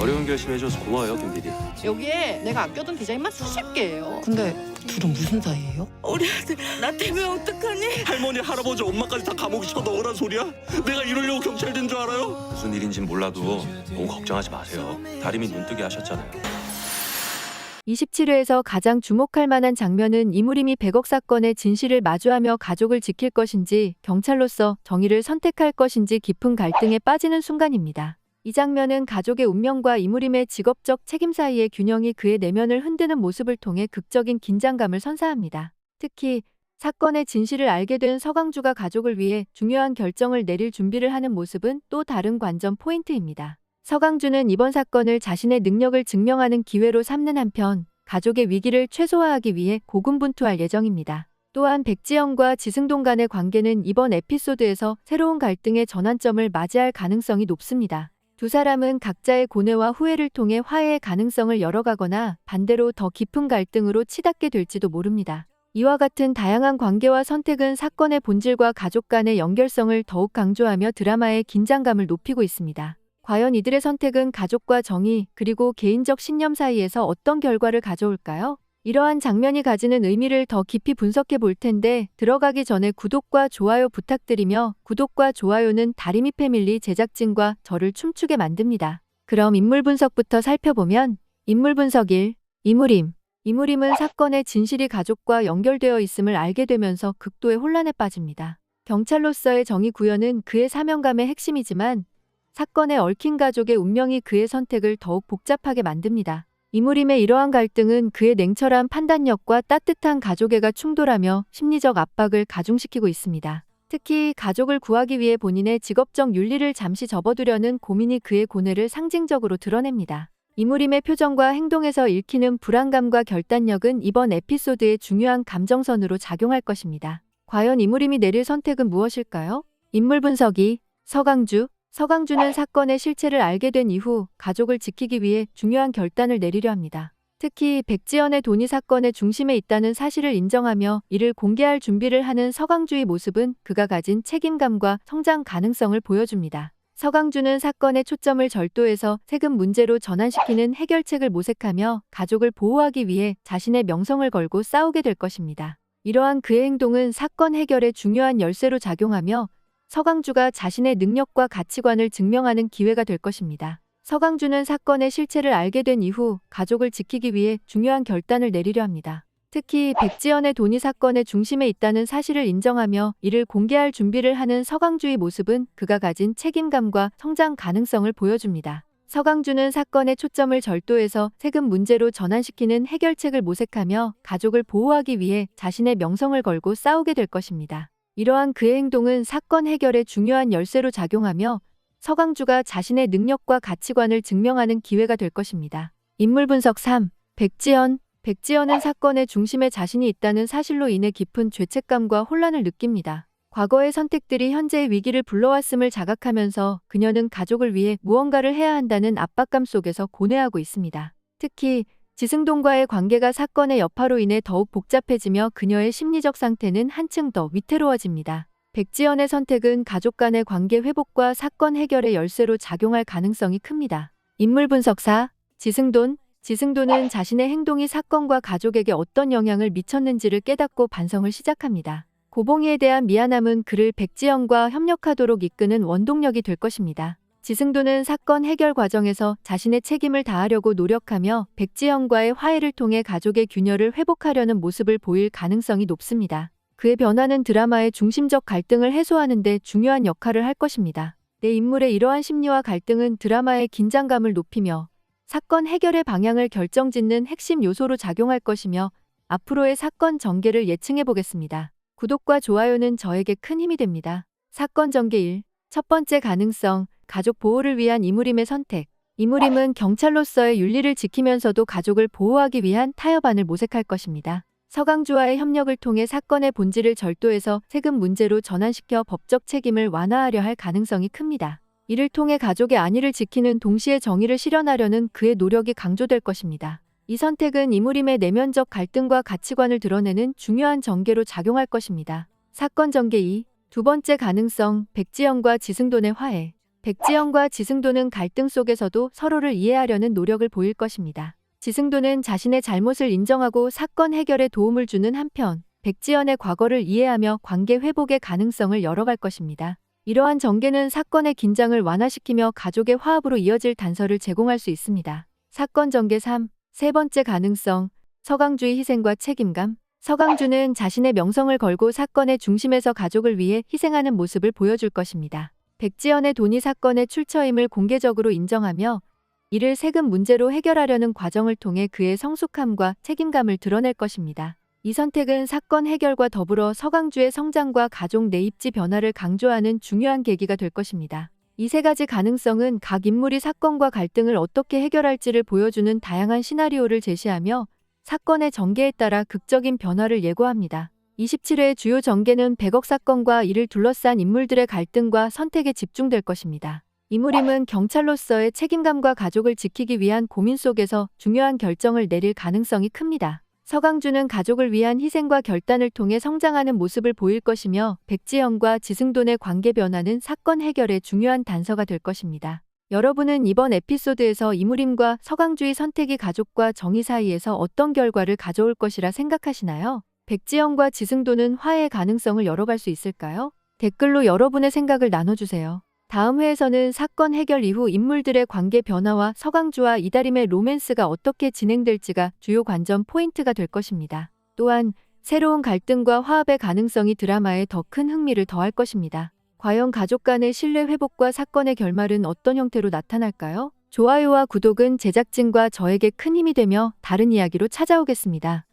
어려운 결심해줘서 고마워요, 김 PD. 여기에 내가 아껴둔 디자인만 수십 개예요. 근데 둘은 무슨 사이예요? 우리 아들 나 때문에 어떡하니? 할머니, 할아버지, 엄마까지 다 감옥에 쳐넣으란 소리야? 내가 이러려고 경찰 된 줄 알아요? 무슨 일인진 몰라도 너무 걱정하지 마세요. 다림이 눈뜨게 하셨잖아요. 27회에서 가장 주목할 만한 장면은 이무림이 100억 사건의 진실을 마주하며 가족을 지킬 것인지 경찰로서 정의를 선택할 것인지 깊은 갈등에 빠지는 순간입니다. 이 장면은 가족의 운명과 이무림의 직업적 책임 사이의 균형이 그의 내면을 흔드는 모습을 통해 극적인 긴장감을 선사합니다. 특히 사건의 진실을 알게 된 서강주가 가족을 위해 중요한 결정을 내릴 준비를 하는 모습은 또 다른 관전 포인트입니다. 서강주는 이번 사건을 자신의 능력을 증명하는 기회로 삼는 한편 가족의 위기를 최소화하기 위해 고군분투할 예정입니다. 또한 백지영과 지승동 간의 관계는 이번 에피소드에서 새로운 갈등의 전환점을 맞이할 가능성이 높습니다. 두 사람은 각자의 고뇌와 후회를 통해 화해의 가능성을 열어가거나 반대로 더 깊은 갈등으로 치닫게 될지도 모릅니다. 이와 같은 다양한 관계와 선택은 사건의 본질과 가족 간의 연결성을 더욱 강조하며 드라마의 긴장감을 높이고 있습니다. 과연 이들의 선택은 가족과 정의 그리고 개인적 신념 사이에서 어떤 결과를 가져올까요? 이러한 장면이 가지는 의미를 더 깊이 분석해 볼 텐데 들어가기 전에 구독과 좋아요 부탁드리며 구독과 좋아요는 다리미 패밀리 제작진과 저를 춤추게 만듭니다. 그럼 인물 분석부터 살펴보면 인물 분석 1. 이무림. 이무림은 사건의 진실이 가족과 연결되어 있음을 알게 되면서 극도의 혼란에 빠집니다. 경찰로서의 정의 구현은 그의 사명감의 핵심이지만 사건에 얽힌 가족의 운명이 그의 선택을 더욱 복잡하게 만듭니다. 이무림의 이러한 갈등은 그의 냉철한 판단력과 따뜻한 가족애가 충돌하며 심리적 압박을 가중시키고 있습니다. 특히 가족을 구하기 위해 본인의 직업적 윤리를 잠시 접어두려는 고민이 그의 고뇌를 상징적으로 드러냅니다. 이무림의 표정과 행동에서 읽히는 불안감과 결단력은 이번 에피소드의 중요한 감정선으로 작용할 것입니다. 과연 이무림이 내릴 선택은 무엇일까요? 인물 분석이 서강주. 서강주는 사건의 실체를 알게 된 이후 가족을 지키기 위해 중요한 결단을 내리려 합니다. 특히 백지연의 돈이 사건의 중심에 있다는 사실을 인정하며 이를 공개할 준비를 하는 서강주의 모습은 그가 가진 책임감과 성장 가능성을 보여줍니다. 서강주는 사건의 초점을 절도해서 세금 문제로 전환시키는 해결책을 모색하며 가족을 보호하기 위해 자신의 명성을 걸고 싸우게 될 것입니다. 이러한 그의 행동은 사건 해결의 중요한 열쇠로 작용하며 서강주가 자신의 능력과 가치관을 증명하는 기회가 될 것입니다. 서강주는 사건의 실체를 알게 된 이후 가족을 지키기 위해 중요한 결단을 내리려 합니다. 특히 백지연의 돈이 사건의 중심에 있다는 사실을 인정하며 이를 공개할 준비를 하는 서강주의 모습은 그가 가진 책임감과 성장 가능성을 보여줍니다. 서강주는 사건의 초점을 절도해서 세금 문제로 전환시키는 해결책을 모색하며 가족을 보호하기 위해 자신의 명성을 걸고 싸우게 될 것입니다. 이러한 그의 행동은 사건 해결의 중요한 열쇠로 작용하며 서강주가 자신의 능력과 가치관을 증명하는 기회가 될 것입니다. 인물 분석 3. 백지연. 백지연은 사건의 중심에 자신이 있다는 사실로 인해 깊은 죄책감과 혼란을 느낍니다. 과거의 선택들이 현재의 위기를 불러왔음을 자각하면서 그녀는 가족을 위해 무언가를 해야 한다는 압박감 속에서 고뇌하고 있습니다. 특히 지승동과의 관계가 사건의 여파로 인해 더욱 복잡해지며 그녀의 심리적 상태는 한층 더 위태로워집니다. 백지연의 선택은 가족 간의 관계 회복과 사건 해결의 열쇠로 작용할 가능성이 큽니다. 인물 분석 4. 지승돈. 지승돈은 자신의 행동이 사건과 가족에게 어떤 영향을 미쳤는지를 깨닫고 반성을 시작합니다. 고봉이에 대한 미안함은 그를 백지연과 협력하도록 이끄는 원동력이 될 것입니다. 지승돈은 사건 해결 과정에서 자신의 책임을 다하려고 노력하며 백지연과의 화해를 통해 가족의 균열을 회복하려는 모습을 보일 가능성이 높습니다. 그의 변화는 드라마의 중심적 갈등을 해소하는 데 중요한 역할을 할 것입니다. 내 인물의 이러한 심리와 갈등은 드라마의 긴장감을 높이며 사건 해결의 방향을 결정짓는 핵심 요소로 작용할 것이며 앞으로의 사건 전개를 예측해 보겠습니다. 구독과 좋아요는 저에게 큰 힘이 됩니다. 사건 전개 1. 첫 번째 가능성, 가족 보호를 위한 이무림의 선택. 이무림은 경찰로서의 윤리를 지키면서도 가족을 보호하기 위한 타협안을 모색할 것입니다. 서강주와의 협력을 통해 사건의 본질을 절도해서 세금 문제로 전환시켜 법적 책임을 완화하려 할 가능성이 큽니다. 이를 통해 가족의 안위를 지키는 동시에 정의를 실현하려는 그의 노력이 강조될 것입니다. 이 선택은 이무림의 내면적 갈등과 가치관을 드러내는 중요한 전개로 작용할 것입니다. 사건 전개 2. 두 번째 가능성, 백지연과 지승돈의 화해. 백지영과 지승도는 갈등 속에서도 서로를 이해하려는 노력을 보일 것입니다. 지승도는 자신의 잘못을 인정하고 사건 해결에 도움을 주는 한편, 백지연의 과거를 이해하며 관계 회복의 가능성을 열어갈 것입니다. 이러한 전개는 사건의 긴장을 완화시키며 가족의 화합으로 이어질 단서를 제공할 수 있습니다. 사건 전개 3. 세 번째 가능성, 서강주의 희생과 책임감. 서강주는 자신의 명성을 걸고 사건의 중심에서 가족을 위해 희생하는 모습을 보여줄 것입니다. 백지연의 돈이 사건의 출처임을 공개적으로 인정하며 이를 세금 문제로 해결하려는 과정을 통해 그의 성숙함과 책임감을 드러낼 것입니다. 이 선택은 사건 해결과 더불어 서강주의 성장과 가족 내 입지 변화를 강조하는 중요한 계기가 될 것입니다. 이 세 가지 가능성은 각 인물이 사건과 갈등을 어떻게 해결할지를 보여주는 다양한 시나리오를 제시하며 사건의 전개에 따라 극적인 변화를 예고합니다. 27회의 주요 전개는 100억 사건과 이를 둘러싼 인물들의 갈등과 선택에 집중될 것입니다. 이무림은 경찰로서의 책임감과 가족을 지키기 위한 고민 속에서 중요한 결정을 내릴 가능성이 큽니다. 서강주는 가족을 위한 희생과 결단을 통해 성장하는 모습을 보일 것이며 백지영과 지승돈의 관계 변화는 사건 해결의 중요한 단서가 될 것입니다. 여러분은 이번 에피소드에서 이무림과 서강주의 선택이 가족과 정의 사이에서 어떤 결과를 가져올 것이라 생각하시나요? 백지영과 지승돈은 화해의 가능성을 열어갈 수 있을까요? 댓글로 여러분의 생각을 나눠주세요. 다음 회에서는 사건 해결 이후 인물들의 관계 변화와 서강주와 이다림의 로맨스가 어떻게 진행될지가 주요 관전 포인트가 될 것입니다. 또한 새로운 갈등과 화합의 가능성이 드라마에 더 큰 흥미를 더할 것입니다. 과연 가족 간의 신뢰 회복과 사건의 결말은 어떤 형태로 나타날까요? 좋아요와 구독은 제작진과 저에게 큰 힘이 되며 다른 이야기로 찾아오겠습니다.